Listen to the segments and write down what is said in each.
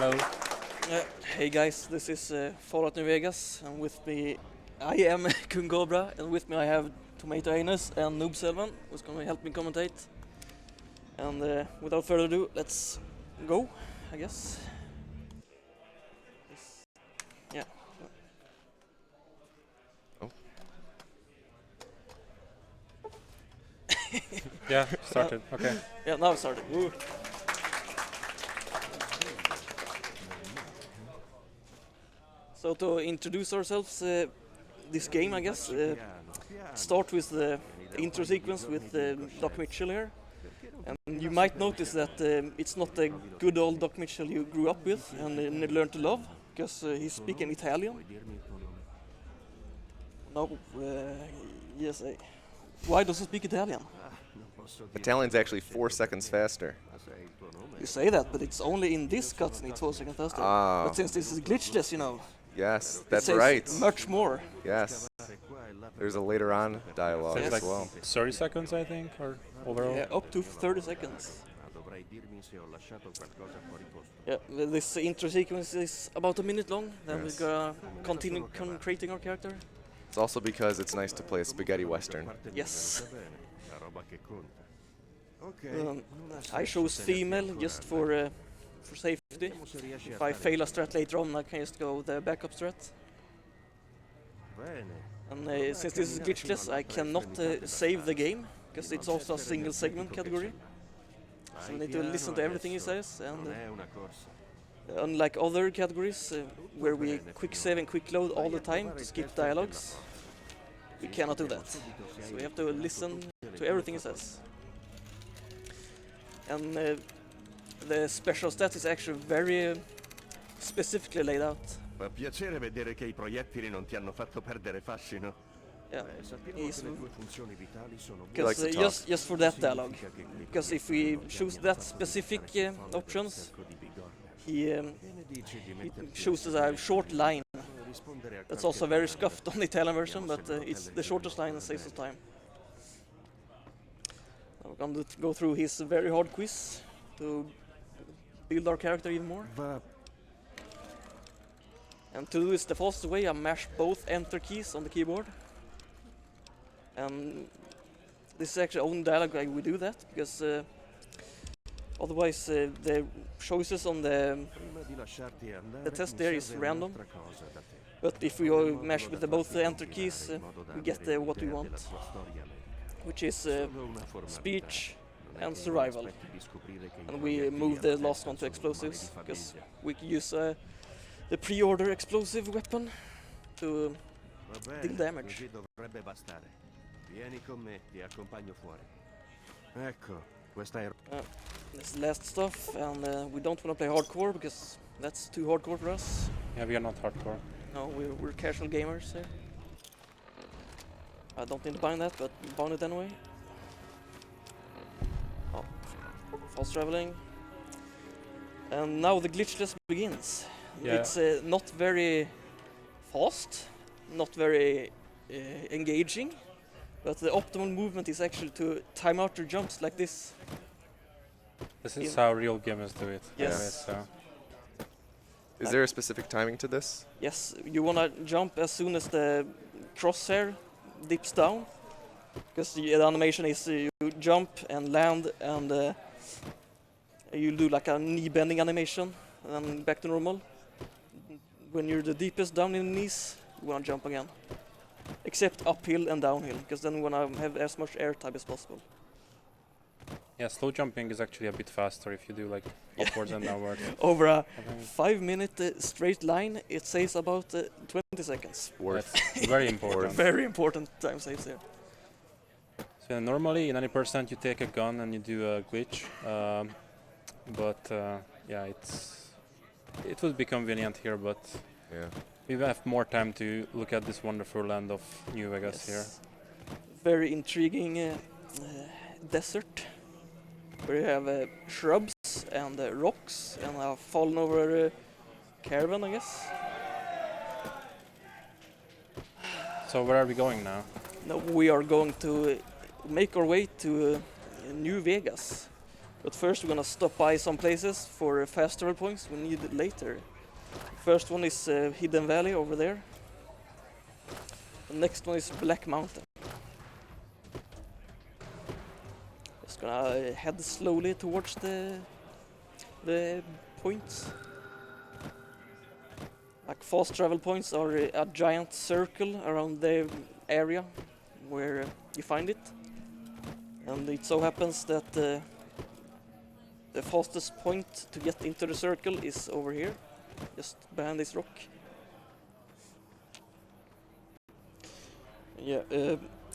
Hello. Hey guys, this is Fallout New Vegas, and with me I am Kungkobra, and with me I have Tomato Anus and Noob Selvan, who's going to help me commentate. And without further ado, let's go, I guess. Yeah. Oh. Yeah, started. Okay. Yeah, now it started. Woo. So to introduce ourselves, this game, I guess, start with the intro sequence with Doc Mitchell here. And you might notice that it's not the good old Doc Mitchell you grew up with and learned to love, because he's speaking Italian. No, yes. Why does he speak Italian? Italian's actually 4 seconds faster. You say that, but it's only in this cutscene it's 4 seconds faster. Oh. But since this is glitchless, you know. Yes, that's it says right. Much more. Yes. There's a later on dialogue It's as like well. 30 seconds, I think, or overall. Yeah, up to 30 seconds. Yeah, this intro sequence is about a minute long. Then Yes. we're gonna continue creating our character. It's also because it's nice to play a spaghetti western. Yes. I chose female just for safety. If I fail a strat later on, I can just go the backup strat. And since this is glitchless, I cannot save the game, because it's also a single segment category. So I need to listen to everything he says, and unlike other categories where we quick save and quick load all the time to skip dialogues, we cannot do that. So we have to listen to everything he says. And the special stat is actually very specifically laid out. Fa piacere vedere che I proiettili non ti hanno fatto perdere fascino. Yeah, likes to talk. just for that dialogue. Because if we choose that specific options, he chooses a short line. That's also very scuffed on the Italian version, but it's the shortest line and saves us time. We're going to go through his very hard quiz to build our character even more. And to do this the fastest way, I mash both enter keys on the keyboard. And this is actually only dialogue we do that, because otherwise the choices on the test there is random. But if we mash with both the enter keys, we get what we want, which is speech and survival. And we move the last one to explosives, because we can use the pre-order explosive weapon to deal damage. That's the last stuff, and we don't want to play hardcore, because that's too hardcore for us. Yeah, we are not hardcore. No, we're casual gamers here. I don't need to bind that, but bound it anyway. Oh, fast traveling. And now the glitchless begins. Yeah. It's not very fast, not very engaging, but the optimal movement is actually to time out your jumps like this. This is how real gamers do it. Yes. Is there a specific timing to this? Yes, you want to jump as soon as the crosshair dips down, because the animation is you jump and land, and you do like a knee bending animation, and then back to normal. When you're the deepest down in the knees, you want to jump again. Except uphill and downhill, because then you want to have as much air time as possible. Yeah, slow jumping is actually a bit faster if you do like upwards and downwards. Over a 5-minute straight line, it saves about 20 seconds. Worth. That's very important. Very important time saves there. So normally in any percent you take a gun and you do a glitch, but yeah, it would be convenient here, but Yeah. we have more time to look at this wonderful land of New Vegas here. Very intriguing desert, where you have shrubs and rocks and a fallen over caravan, I guess. So where are we going now? Now we are going to make our way to New Vegas. But first we're gonna stop by some places for fast travel points we need later. First one is Hidden Valley over there. The next one is Black Mountain. Just gonna head slowly towards the points. Like fast travel points are a giant circle around the area where you find it. And it so happens that the fastest point to get into the circle is over here, just behind this rock. Yeah,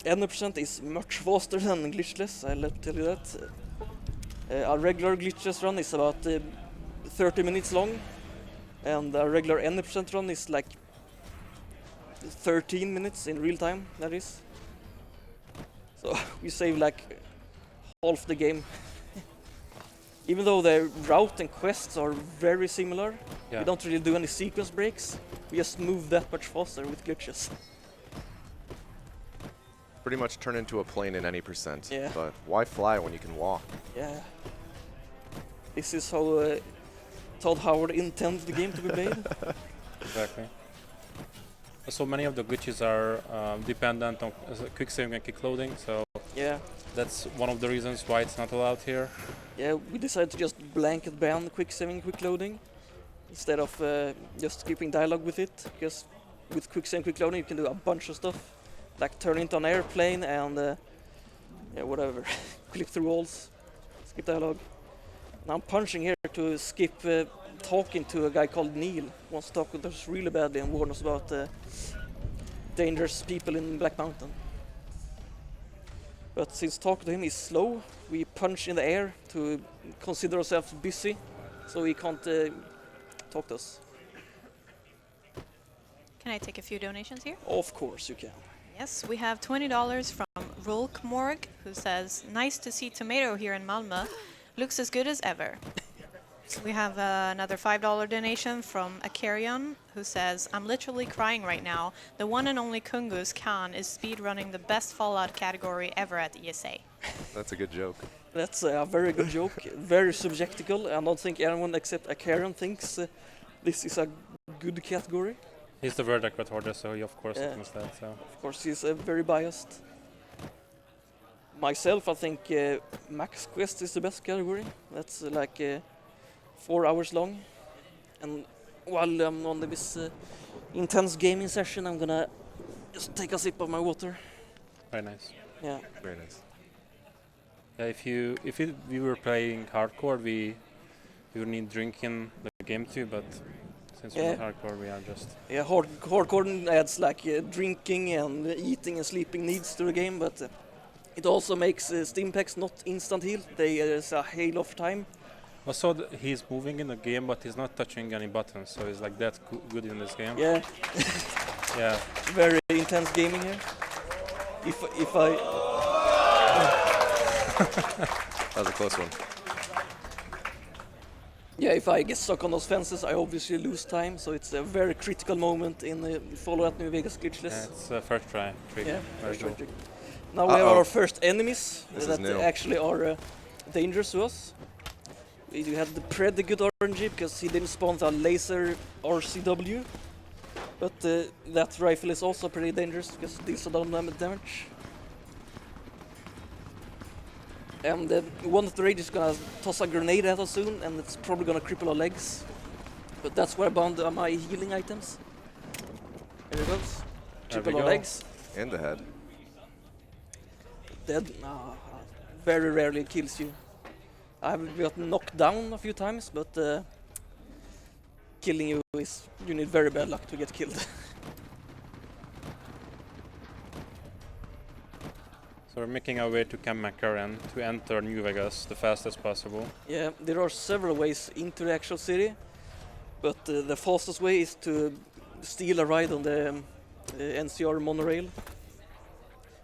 N percent is much faster than Glitchless, I'll let me tell you that. A regular Glitchless run is about 30 minutes long, and a regular N percent run is like 13 minutes in real time, that is. So we save like half the game. Even though the route and quests are very similar, we don't really do any sequence breaks. We just move that much faster with glitches. Pretty much turn into a plane in any percent. Yeah. But why fly when you can walk? Yeah. This is how Todd Howard intended the game to be played. Exactly. So many of the glitches are dependent on quick saving and quick loading, so Yeah. that's one of the reasons why it's not allowed here. Yeah, we decided to just blanket ban quick saving, quick loading, instead of just skipping dialogue with it, because with quick saving, quick loading you can do a bunch of stuff, like turn into an airplane and yeah, whatever, clip through walls, skip dialogue. Now I'm punching here to skip talking to a guy called Neil, who wants to talk with us really badly and warn us about dangerous people in Black Mountain. But since talking to him is slow, we punch in the air to consider ourselves busy, so he can't talk to us. Can I take a few donations here? Of course you can. Yes, we have $20 from Rolkmorg, who says, "Nice to see Tomato here in Malmö. Looks as good as ever." We have another $5 donation from Akarion, who says, "I'm literally crying right now. The one and only Kungus Khan is speedrunning the best Fallout category ever at ESA." That's a good joke. That's a very good joke, very subjectical. I don't think anyone except Akarion thinks this is a good category. He's the word record holder, so he of course thinks that. So. Of course, he's very biased. Myself, I think Max Quest is the best category. That's like 4 hours long. And while I'm on this intense gaming session, I'm gonna just take a sip of my water. Very nice. Yeah. Very nice. Yeah, if we were playing hardcore, we would need drinking the game too, but since we're not hardcore, we are just... Yeah, hardcore adds like drinking and eating and sleeping needs to the game, but it also makes Steam packs not instant heal. There's a heal of time. Also, he's moving in the game, but he's not touching any buttons, so he's like that good in this game. Yeah. Yeah. Very intense gaming here. If I... That was a close one. Yeah, if I get stuck on those fences, I obviously lose time, so it's a very critical moment in the Fallout New Vegas Glitchless. Yeah, it's first try trick. Yeah, Very first try cool. trick. Now we have our first enemies that new. actually are dangerous to us. We do have the pretty good RNG because he didn't spawn a laser RCW, but that rifle is also pretty dangerous because it deals a lot of damage. And one of the rage is gonna toss a grenade at us soon, and it's probably gonna cripple our legs. But that's where I bound my healing items. Here it goes. Cripple our legs. And the head. Dead. Very rarely kills you. I've got knocked down a few times, but killing you is... you need very bad luck to get killed. So we're making our way to Camp McCarran to enter New Vegas the fastest possible. Yeah, there are several ways into the actual city, but the fastest way is to steal a ride on the NCR monorail.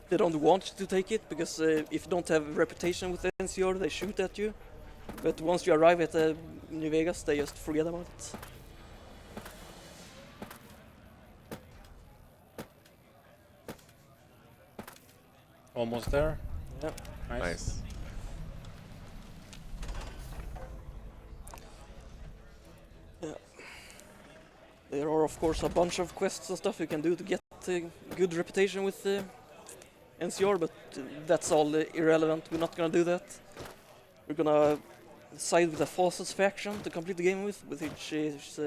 They don't want you to take it because if you don't have a reputation with the NCR, they shoot at you. But once you arrive at New Vegas, they just forget about it. Almost there. Yeah. Nice. There are of course a bunch of quests and stuff you can do to get good reputation with NCR, but that's all irrelevant. We're not gonna do that. We're gonna side with the fastest faction to complete the game with which is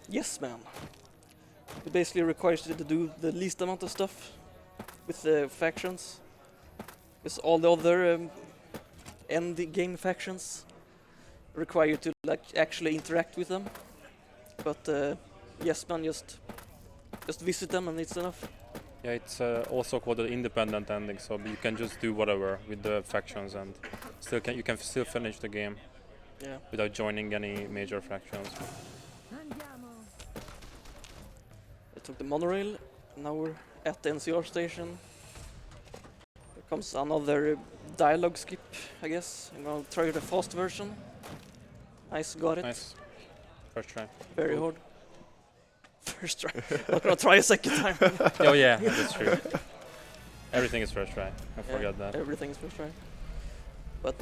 Yes Man. It basically requires you to do the least amount of stuff with the factions, because all the other end game factions require you to like actually interact with them. But Yes Man just visit them and it's enough. Yeah, it's also called an independent ending, so you can just do whatever with the factions and you can still finish the game. Yeah. Without joining any major factions. I took the monorail. Now we're at the NCR station. Here comes another dialogue skip, I guess. I'm gonna try the fast version. Nice, got it. Nice. First try. Very hard. First try. Not gonna try a second time. Oh yeah, that's true. Everything is first try. I forgot that. Everything is first try. But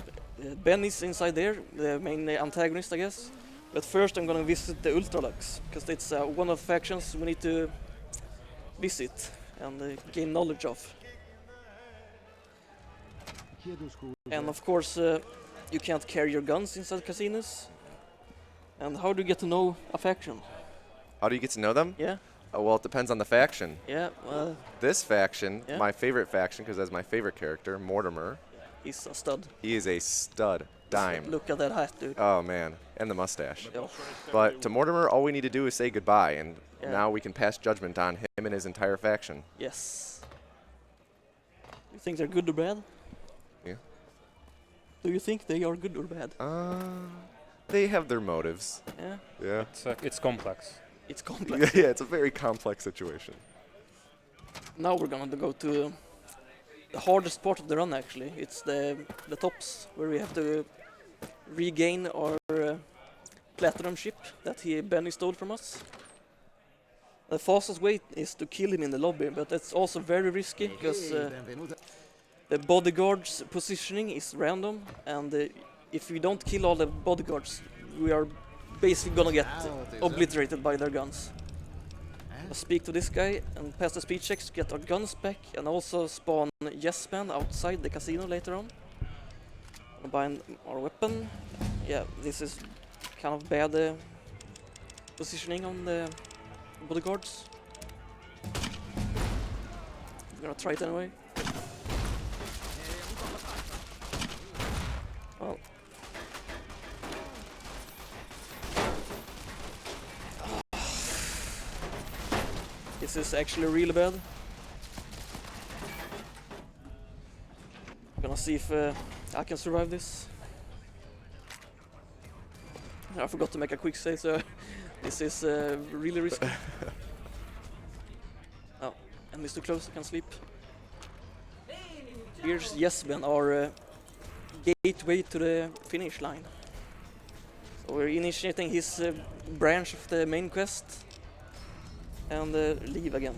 Ben is inside there, the main antagonist, I guess. But first I'm gonna visit the Ultralux, because it's one of the factions we need to visit and gain knowledge of. And of course, you can't carry your guns inside casinos. And how do you get to know a faction? How do you get to know them? Yeah, Well, it depends on the faction. yeah, well, This faction, Yeah. my favorite faction, because that's my favorite character, Mortimer. he's a stud. He is a stud, dime. Look at that hat, dude. Oh man, and the mustache. Yeah. But to Mortimer, all we need to do is say goodbye, and Yeah. now we can pass judgment on him and his entire faction. Yes. You think they're good or bad? Yeah. Do you think they are good or bad? They have their motives. Yeah, Yeah. It's complex. it's complex. Yeah, it's a very complex situation. Now we're gonna go to the hardest part of the run. Actually, it's the tops where we have to regain our platinum ship that Benny stole from us. The fastest way is to kill him in the lobby, but that's also very risky because the bodyguards' positioning is random, and if we don't kill all the bodyguards, we are basically gonna get obliterated by their guns. I'll speak to this guy and pass the speed checks to get our guns back, and also spawn Yes Man outside the casino later on. Bind our weapon. Yeah, this is kind of bad positioning on the bodyguards. I'm gonna try it anyway. Well. This is actually really bad. I'm gonna see if I can survive this. I forgot to make a quick save, so this is really risky. Oh, and it's too close, I can sleep. Here's Yes Man, our gateway to the finish line. So we're initiating his branch of the main quest and leave again.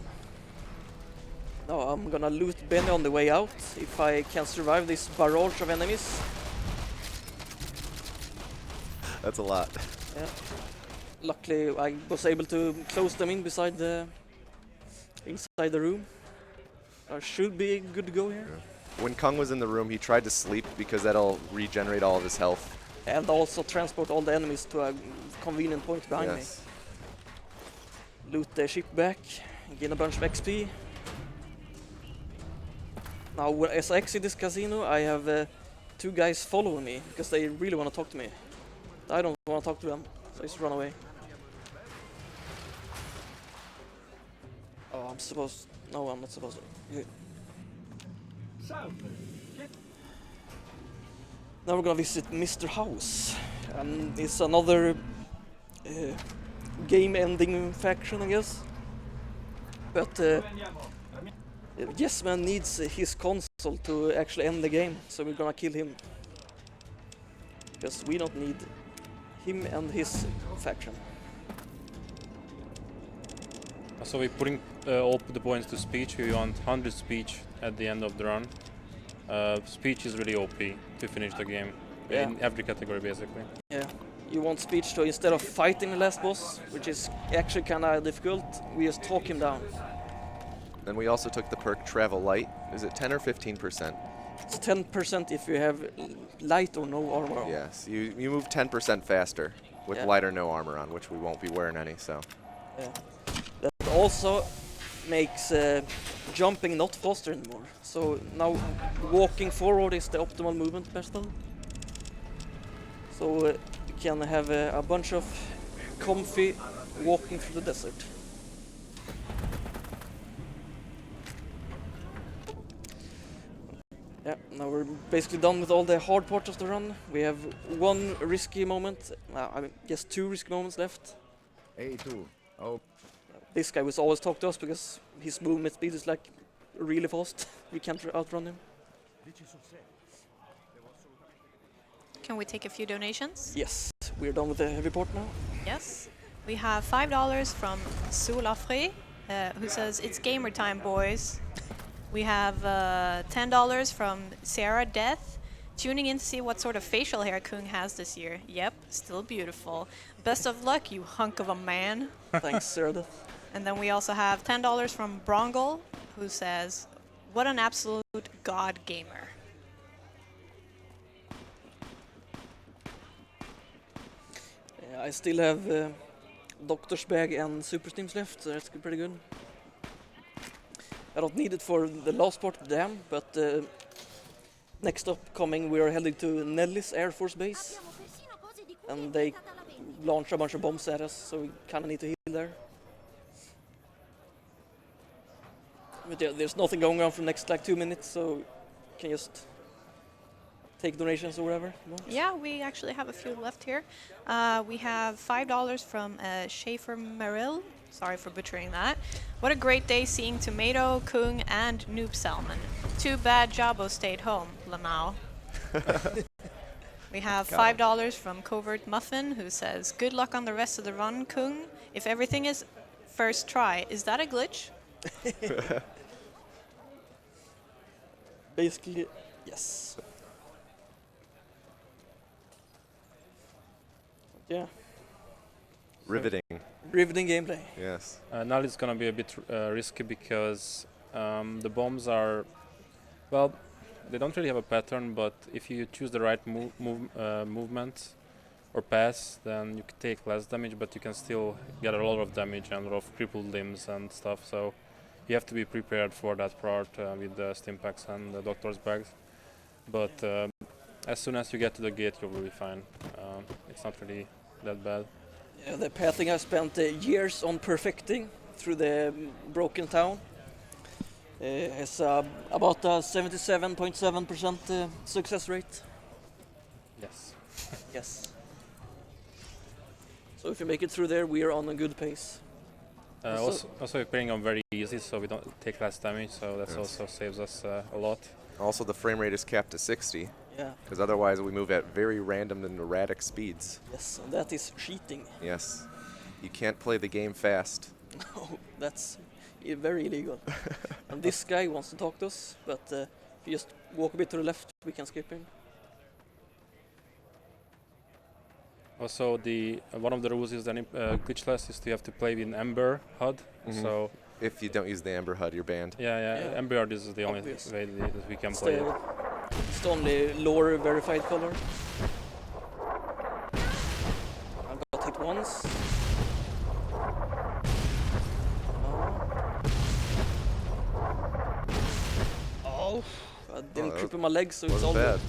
Now I'm gonna loot Benny on the way out if I can survive this barrage of enemies. That's a lot. Yeah. Luckily I was able to close them in inside the room. I should be good to go here. When Kung was in the room, he tried to sleep because that'll regenerate all of his health. And also transport all the enemies to a convenient point behind me. Loot the ship back, gain a bunch of XP. Now as I exit this casino, I have 2 guys following me because they really want to talk to me. I don't want to talk to them, so I just run away. Oh, I'm supposed... No, I'm not supposed to. Good. Now we're gonna visit Mr. House, and it's another game-ending faction, I guess. But Yes Man needs his console to actually end the game, so we're gonna kill him. Because we don't need him and his faction. So we're putting all the points to speech. We want 100 speech at the end of the run. Speech is really OP to finish the game in every category, basically. Yeah. you want Speech to, instead of fighting the last boss, which is actually kind of difficult, we just talk him down. Then we also took the perk Travel Light. Is it 10 or 15%? It's 10% if you have light or no armor on. Yes, you move 10% faster with light or no armor on, which we won't be wearing any, so. Yeah. That also makes jumping not faster anymore. So now walking forward is the optimal movement pattern. So you can have a bunch of comfy walking through the desert. Yeah, now we're basically done with all the hard parts of the run. We have one risky moment, I mean, just two risky moments left. Ehi tu, oh, This guy was always talk to us because his movement speed is like really fast. We can't outrun him. Can we take a few donations? Yes, we're done with the heavy part now. Yes. We have $5 from Soulafré, who says, "It's gamer time, boys." We have $10 from Sarah Death, tuning in to see what sort of facial hair Kung has this year. Yep, still beautiful. Best of luck, you hunk of a man. Thanks, Sarah. And then we also have $10 from Brongle, who says, "What an absolute god gamer." I still have Doctor's Bag and Super Steams left, so that's pretty good. I don't need it for the last part of the dam, but next upcoming we are heading to Nellis Air Force Base, and they launch a bunch of bombs at us, so we kind of need to heal there. But yeah, there's nothing going on for the next like 2 minutes, so you can just take donations or whatever you want. Yeah, we actually have a few left here. We have $5 from Schaefer Merrill. Sorry for butchering that. "What a great day seeing Tomato, Kung, and Noob Salmon. Too bad Jabo stayed home, Lamau." We have $5 from Covert Muffin, who says, "Good luck on the rest of the run, Kung. If everything is first try, is that a glitch?" Basically, yes. Yeah, riveting gameplay. Yes. Now it's gonna be a bit risky because the bombs are, well, they don't really have a pattern, but if you choose the right movement or pass, then you can take less damage, but you can still get a lot of damage and a lot of crippled limbs and stuff. So you have to be prepared for that part with the stim packs and the doctor's bags. But as soon as you get to the gate, you'll be fine. It's not really that bad. Yeah, the pathing I spent years on perfecting through the broken town. It's about a 77.7% success rate. Yes. Yes. So if you make it through there, we are on a good pace. Also we're playing on very easy, so we don't take less damage, so that also saves us a lot. Also, the frame rate is capped to 60. Yeah. Because otherwise we move at very random and erratic speeds. Yes, and that is cheating. Yes. You can't play the game fast. No, that's very illegal. And this guy wants to talk to us, but if you just walk a bit to the left, we can skip him. Also, one of the rules is that Glitchless is you have to play with an Ember HUD. So if you don't use the Ember HUD, you're banned. Yeah. Ember HUD is the only way that we can play it. It's the only lore verified color. I got hit once. Oh, I didn't cripple my legs, so it's all bad.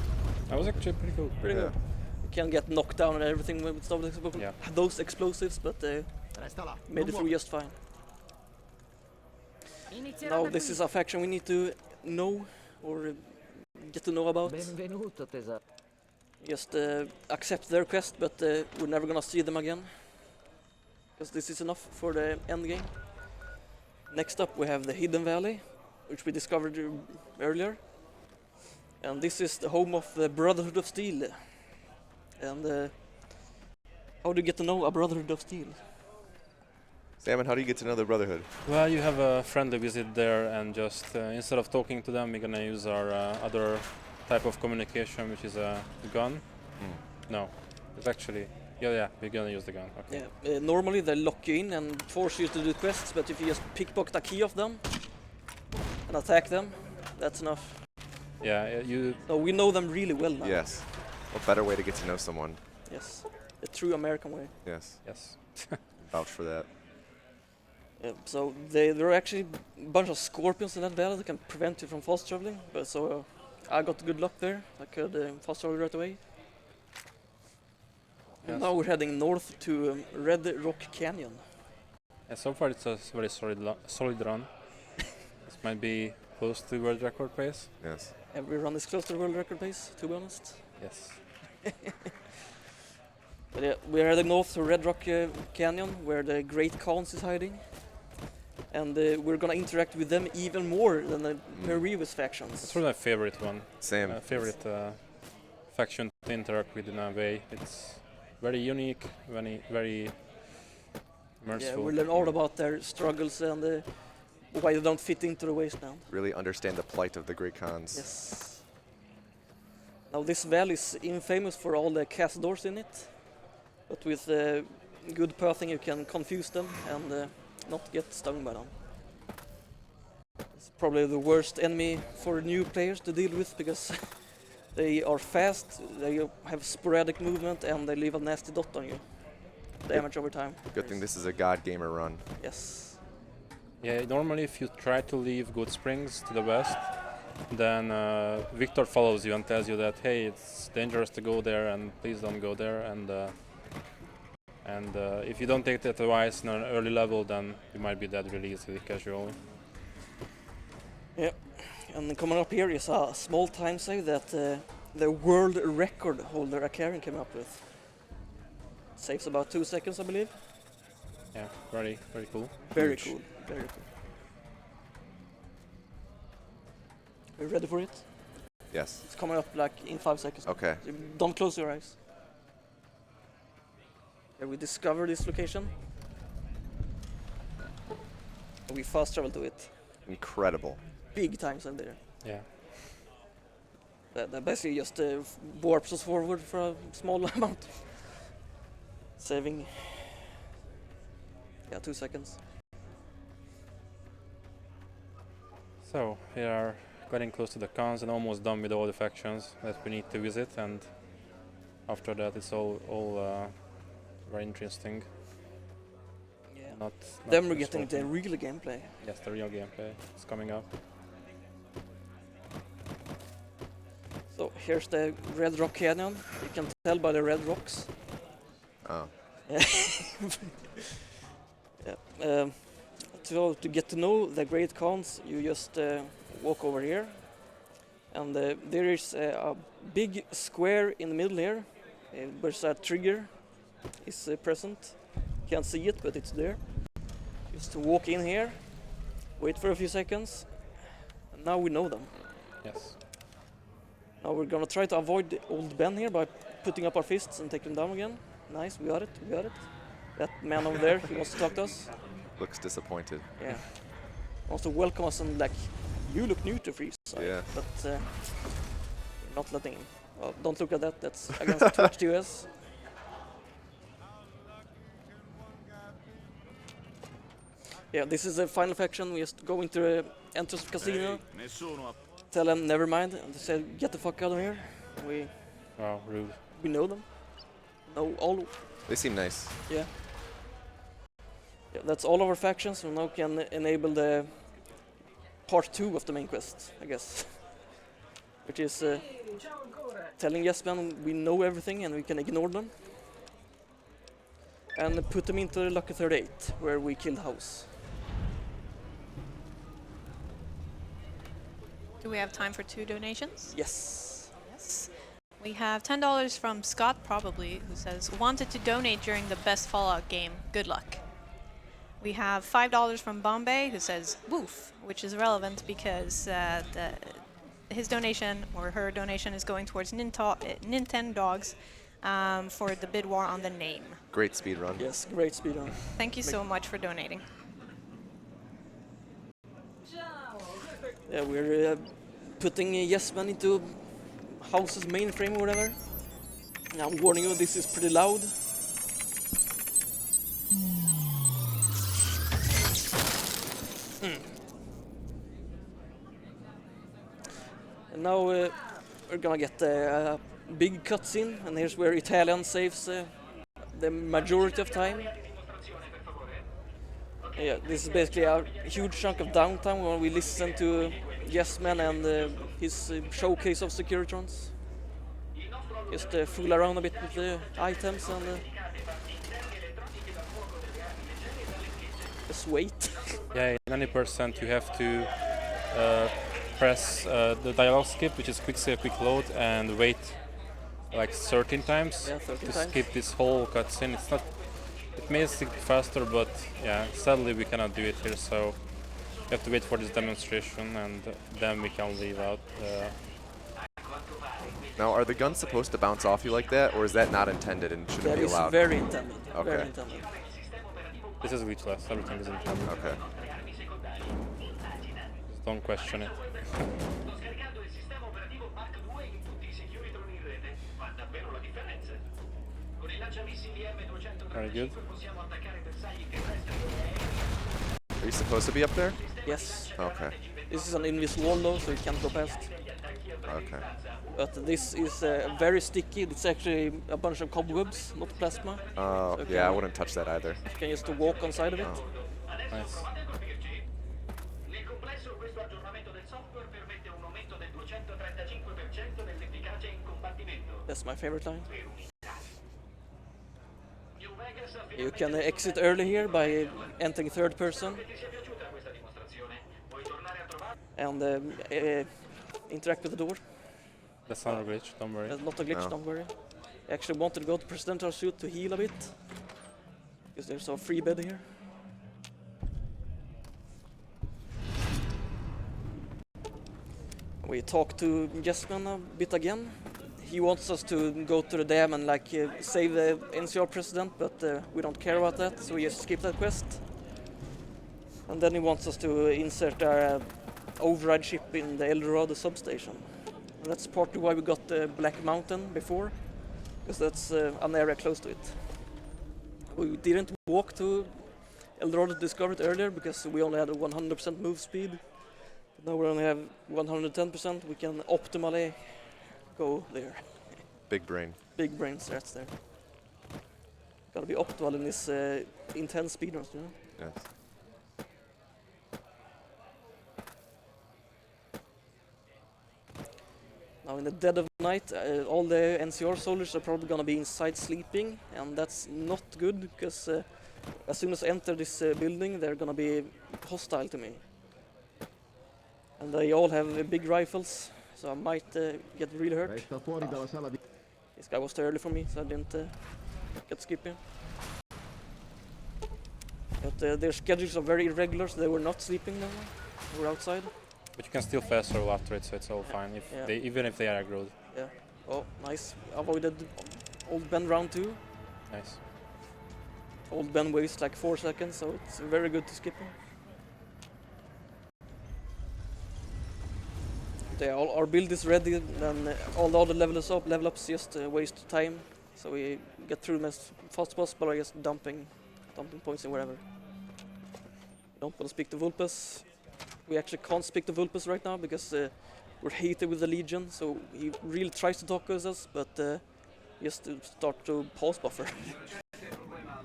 That was actually pretty cool. Pretty good. You can get knocked down and everything with those explosives, but made it through just fine. Now this is a faction we need to know or get to know about. Just accept their quest, but we're never gonna see them again. Because this is enough for the end game. Next up we have the Hidden Valley, which we discovered earlier. And this is the home of the Brotherhood of Steel. And how do you get to know a Brotherhood of Steel? Salmon, how do you get to know the Brotherhood? Well, you have a friendly visit there, and just instead of talking to them, we're gonna use our other type of communication, which is a gun. No, it's actually Yeah, we're gonna use the gun. Okay. Yeah. Normally they lock you in and force you to do quests, but if you just pickpocket a key off them and attack them, that's enough. Yeah, you. So we know them really well now. Yes. What better way to get to know someone? Yes. A true American way. Yes. Yes. Vouch for that. So there are actually a bunch of scorpions in that valley that can prevent you from fast traveling. But so I got good luck there. I could fast travel right away. And Yes. now we're heading north to Red Rock Canyon. And so far it's a very solid run. This might be close to world record pace. Yes. Every run is close to the world record pace, to be honest. Yes. But yeah, we're heading north to Red Rock Canyon, where the Great Khans is hiding. And we're gonna interact with them even more than the previous factions. It's really my favorite one. Same. Favorite faction to interact with in a way. It's very unique, very merciful. Yeah, we learn all about their struggles and why they don't fit into the wasteland. Really understand the plight of the Great Khans. Yes. Now this valley is infamous for all the castors in it, but with good pathing you can confuse them and not get stung by them. It's probably the worst enemy for new players to deal with because they are fast, they have sporadic movement and they leave a nasty dot on you. Damage over time. Good thing this is a God Gamer run. Yes. Yeah, normally if you try to leave Good Springs to the west, then Victor follows you and tells you that, hey, it's dangerous to go there and please don't go there. And if you don't take that advice in an early level, then you might be dead really easily, casually. Yeah, and coming up here is a small time save that the world record holder Akarian came up with. Saves about 2 seconds, I believe. Yeah, very cool. Very Huge. cool, very cool. Are you ready for it? Yes. It's coming up like in 5 seconds. Okay. So don't close your eyes. Yeah, we discovered this location. And we fast travel to it. Incredible. Big times in there. Yeah. That basically just warps us forward for a small amount. Saving. Yeah, 2 seconds. So we are getting close to the cons and almost done with all the factions that we need to visit, and after that it's all very interesting. Yeah. Not Then we're too getting the short. real gameplay. Yes, the real gameplay is coming up. So here's the Red Rock Canyon. You can tell by the red rocks. Oh. Yeah. To get to know the Great Khans, you just walk over here, and there is a big square in the middle here. Where's a trigger is present. Can't see it, but it's there. Just to walk in here, wait for a few seconds, and now we know them. Yes. Now we're gonna try to avoid the old Ben here by putting up our fists and take them down again. Nice, we got it, we got it. That man over there, he wants to talk to us. Looks disappointed. Yeah. Wants to welcome us and like, you look new to Freeze. Yeah. But we're not letting him. Oh, don't look at that, that's against Twitch US. Yeah, this is the final faction. We just go into the entrance casino, tell them never mind, and they say get the fuck out of here. Wow, rude. We know them. Know all. They seem nice. Yeah. Yeah, that's all of our factions. We now can enable the part 2 of the main quest, I guess. Which is telling Jesper we know everything and we can ignore them. And put them into Lucky 38, where we killed House. Do we have time for 2 donations? Yes. Yes. We have $10 from Scott, probably, who says, wanted to donate during the best Fallout game. Good luck. We have $5 from Bombay, who says, woof, which is relevant because his donation, or her donation, is going towards Nintendo Dogs for the bid war on the name. Great speed run. Yes, great speedrun. Thank you so much for donating. Yeah, we're putting Jesper into House's mainframe or whatever. Now I'm warning you, this is pretty loud. And now we're gonna get a big cutscene, and here's where Italian saves the majority of time. Yeah, this is basically a huge chunk of downtime when we listen to Yesman and his showcase of Securitrons. Just fool around a bit with the items and just wait. Yeah, in any percent you have to press the dialogue skip, which is quick save, quick load, and wait like 13 times Yeah, 13 to times. skip this whole cutscene. It's not. It may skip faster, but yeah, sadly we cannot do it here. So we have to wait for this demonstration, and then we can leave out. Now, are the guns supposed to bounce off you like that, or is that not intended and shouldn't That be is allowed? very intended. Okay. Very intended. This is glitchless. Everything is intended. Okay. Just don't question it. Very good. Are you supposed to be up there? Yes. Okay. This is an invis wall though, so you can't go past. Okay. But this is very sticky. It's actually a bunch of cobwebs, not plasma. Oh, Okay. yeah, I wouldn't touch that either. You can just walk on side of it. Oh. Nice. That's my favorite line. You can exit early here by entering third person. And interact with the door. That's not a glitch. Don't worry. That's not a glitch, No. don't worry. I actually wanted to go to Presidential Suite to heal a bit. Because there's a free bed here. We talked to Jesman a bit again. He wants us to go to the dam and like save the NCR president, but we don't care about that, so we just skip that quest. And then he wants us to insert our override ship in the El Dorado substation. And that's partly why we got the Black Mountain before, because that's an area close to it. We didn't walk to El Dorado to discover it earlier because we only had a 100% move speed. But now we only have 110%, we can optimally go there. Big brain. Big brain strats there. Gotta be optimal in this intense speedruns, you know? Yes. Now in the dead of night, all the NCR soldiers are probably gonna be inside sleeping, and that's not good, because as soon as I enter this building, they're gonna be hostile to me. And they all have big rifles, so I might get really hurt. This guy was too early for me, so I didn't get skipping. But their schedules are very irregular, so they were not sleeping then. They were outside. But you can still fast roll after it, so it's all fine. If Yeah. even if they are aggroed. Yeah. Oh, nice. Avoided Old Ben round 2. Nice. Old Ben wastes like 4 seconds, so it's very good to skip him. Yeah, our build is ready, and all the other level ups just waste time. So we get through them as fast as possible by just dumping points in wherever. We don't want to speak to Vulpes. We actually can't speak to Vulpes right now because we're hated with the Legion, so he really tries to talk to us, but just to start to pause buffer.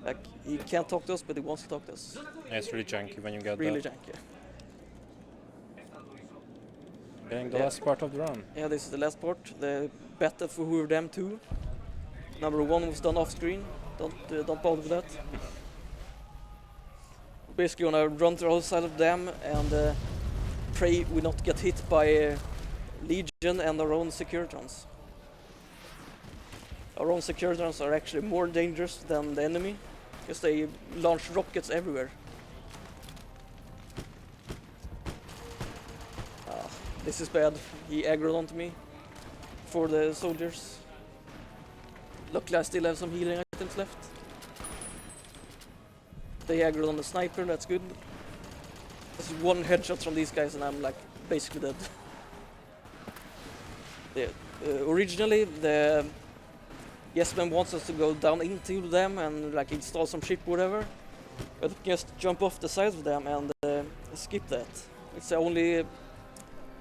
Like, he can't talk to us, but he wants to talk to us. Yeah, it's really janky when you get Really that. janky. Getting the Yeah. last part of the run. Yeah, this is the last part. The battle for Hoover Dam 2. Number 1 was done off screen. Don't bother with that. Basically gonna run through the whole side of the dam and pray we not get hit by Legion and our own Securitrons. Our own Securitrons are actually more dangerous than the enemy, because they launch rockets everywhere. This is bad. He aggroed onto me for the soldiers. Luckily I still have some healing items left. They aggroed on the sniper, that's good. There's one headshot from these guys and I'm like basically dead. Originally the Yesman wants us to go down into them and like install some ship or whatever. But just jump off the side of them and skip that. It's the only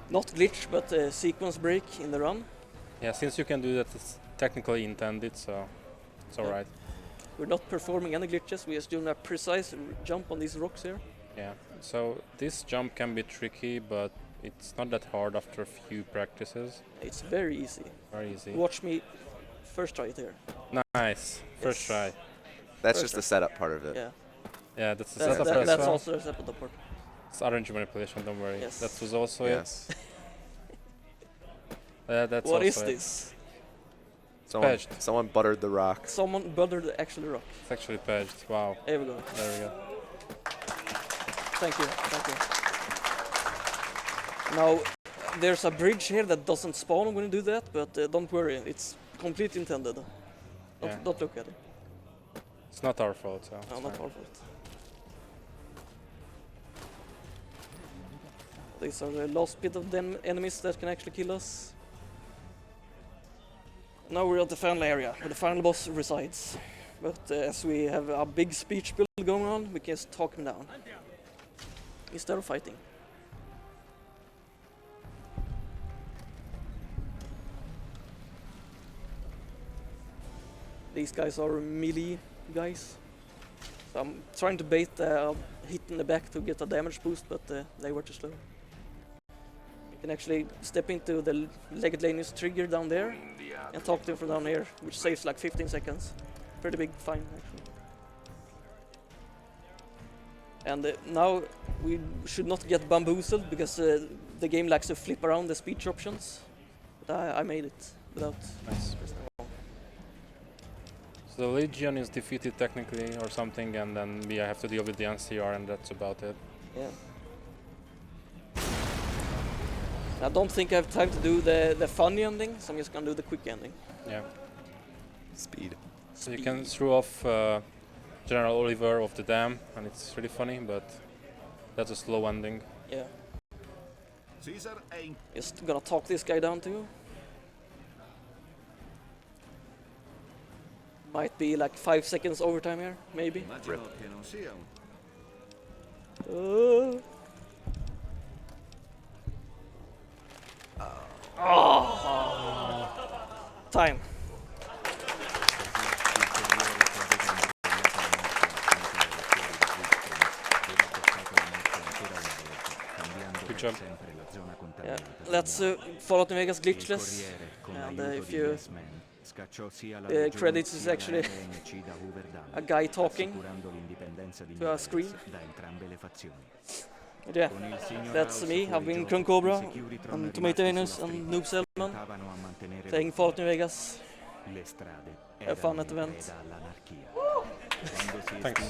not glitch, but a sequence break in the run. Yeah, since you can do that, it's technically intended, so it's Yeah. alright. We're not performing any glitches, we're just doing a precise jump on these rocks here. Yeah, so this jump can be tricky, but it's not that hard after a few practices. It's very easy. Very easy. Watch me first try it here. Nice. First Yes. try. That's First just the setup part of it. Yeah, Yeah, that's the that's, setup as that's well. also the setup part. It's RNG manipulation, don't worry. Yes. That was also Yes. it. That's What also is it. this? Patched. Someone buttered the rock. Someone buttered the actual rock. It's actually patched. Wow. There we go. There we go. Thank you, thank you. Now, there's a bridge here that doesn't spawn when you do that, but don't worry, it's completely intended. Yeah. Don't look at it. It's not our fault, so. No, it's not fine. our fault. These are the last bit of them enemies that can actually kill us. Now we're at the final area, where the final boss resides. But as we have a big speech build going on, we can just talk him down. Instead of fighting. These guys are melee guys. So I'm trying to bait a hit in the back to get a damage boost, but they were too slow. You can actually step into the legged lane's trigger down there and talk to him from down here, which saves like 15 seconds. Pretty big fine, actually. And now we should not get bamboozled because the game likes to flip around the speech options. But I made it without Nice. pressing wrong. So the Legion is defeated technically or something, and then we have to deal with the NCR, and that's about it. Yeah. I don't think I have time to do the funny ending, so I'm just gonna do the quick ending. Yeah. Speed. So you can throw off General Oliver of the Dam, and it's really funny, but that's a slow ending. Yeah. Caesar aim. Just gonna talk this guy down too. Might be like 5 seconds overtime here, maybe. Immagino che non sia un Time. Good job. Yeah. Let's follow to Vegas Glitchless. And if you credits is actually a guy talking to a screen. But yeah, that's me. I've been Kungkobra and Tomato Anus and Noob Selman playing Fallout New Vegas. Have fun at the event. Thanks.